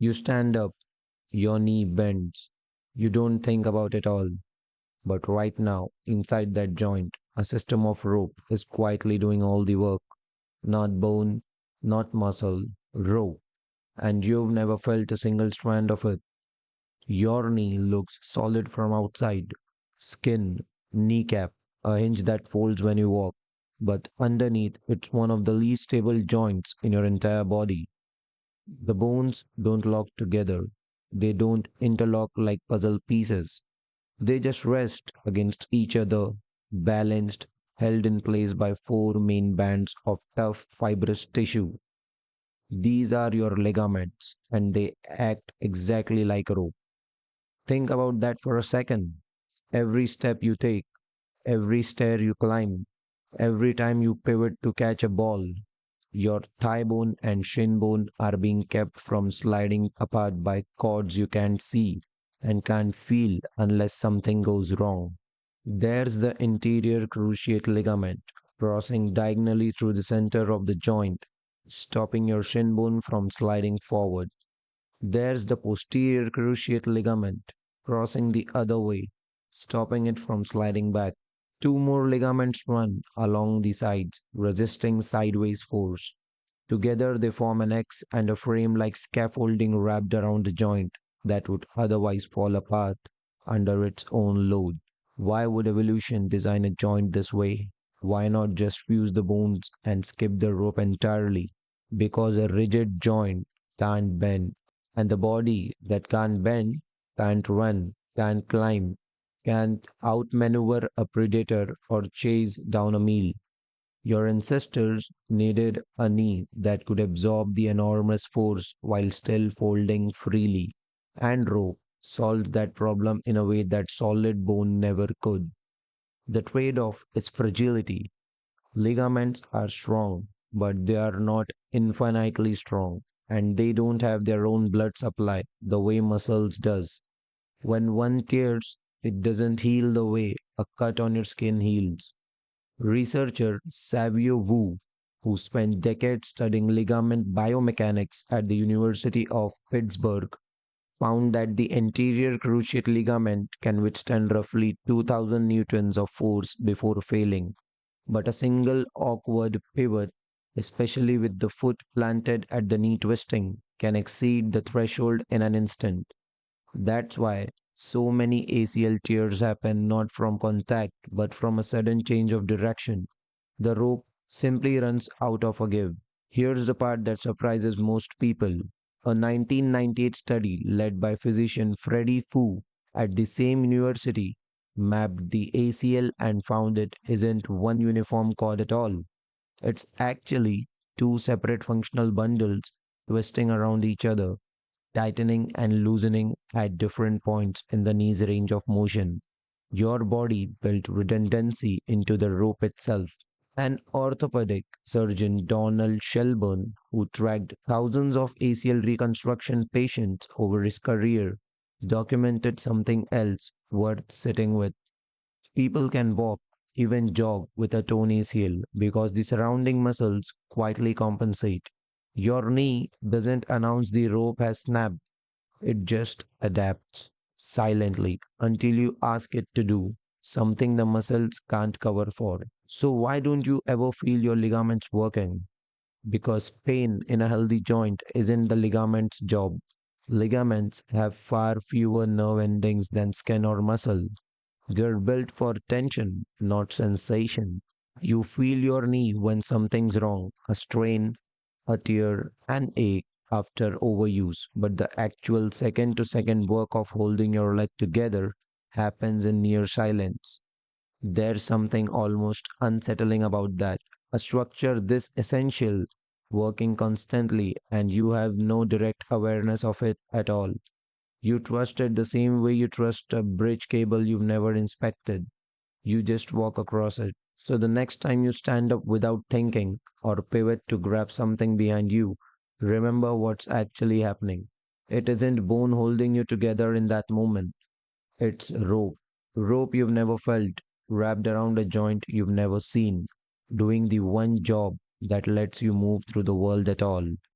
You stand up, your knee bends. You don't think about it all. But right now, inside that joint, a system of rope is quietly doing all the work. Not bone, not muscle, rope. And you've never felt a single strand of it. Your knee looks solid from outside. Skin, kneecap, a hinge that folds when you walk. But underneath, it's one of the least stable joints in your entire body. The bones don't lock together. They don't interlock like puzzle pieces. They just rest against each other, balanced, held in place by four main bands of tough fibrous tissue. These are your ligaments, and they act exactly like a rope. Think about that for a second. Every step you take, every stair you climb, every time you pivot to catch a ball, your thigh bone and shin bone are being kept from sliding apart by cords you can't see and can't feel unless something goes wrong. There's the anterior cruciate ligament crossing diagonally through the center of the joint, stopping your shin bone from sliding forward. There's the posterior cruciate ligament crossing the other way, stopping it from sliding back. Two more ligaments run along the sides, resisting sideways force. Together they form an X and a frame like scaffolding wrapped around the joint that would otherwise fall apart under its own load. Why would evolution design a joint this way? Why not just fuse the bones and skip the rope entirely? Because a rigid joint can't bend, and the body that can't bend can't run, can't climb, can't outmaneuver a predator or chase down a meal. Your ancestors needed a knee that could absorb the enormous force while still folding freely, and rope solved that problem in a way that solid bone never could. The trade off is fragility. Ligaments are strong, but they are not infinitely strong, and they don't have their own blood supply the way muscles does. When one tears, it doesn't heal the way a cut on your skin heals. Researcher Savio Wu, who spent decades studying ligament biomechanics at the University of Pittsburgh, found that the anterior cruciate ligament can withstand roughly 2000 newtons of force before failing. But a single awkward pivot, especially with the foot planted at the knee twisting, can exceed the threshold in an instant. That's why so many ACL tears happen not from contact but from a sudden change of direction. The rope simply runs out of a give. Here's the part that surprises most people. A 1998 study led by physician Freddie Fu at the same university mapped the ACL and found it isn't one uniform cord at all. It's actually two separate functional bundles twisting around each other, tightening and loosening at different points in the knee's range of motion. Your body built redundancy into the rope itself. An orthopedic surgeon, Donald Shelburne, who tracked thousands of ACL reconstruction patients over his career, documented something else worth sitting with. People can walk, even jog with a torn ACL because the surrounding muscles quietly compensate. Your knee doesn't announce the rope has snapped, it just adapts silently until you ask it to do something the muscles can't cover for. So, why don't you ever feel your ligaments working? Because pain in a healthy joint isn't the ligament's job. Ligaments have far fewer nerve endings than skin or muscle. They're built for tension, not sensation. You feel your knee when something's wrong, a strain, a tear, an ache after overuse, but the actual second to second work of holding your leg together happens in near silence. There's something almost unsettling about that. A structure this essential, working constantly, and you have no direct awareness of it at all. You trust it the same way you trust a bridge cable you've never inspected. You just walk across it. So the next time you stand up without thinking or pivot to grab something behind you, remember what's actually happening. It isn't bone holding you together in that moment. It's rope. Rope you've never felt, wrapped around a joint you've never seen, doing the one job that lets you move through the world at all.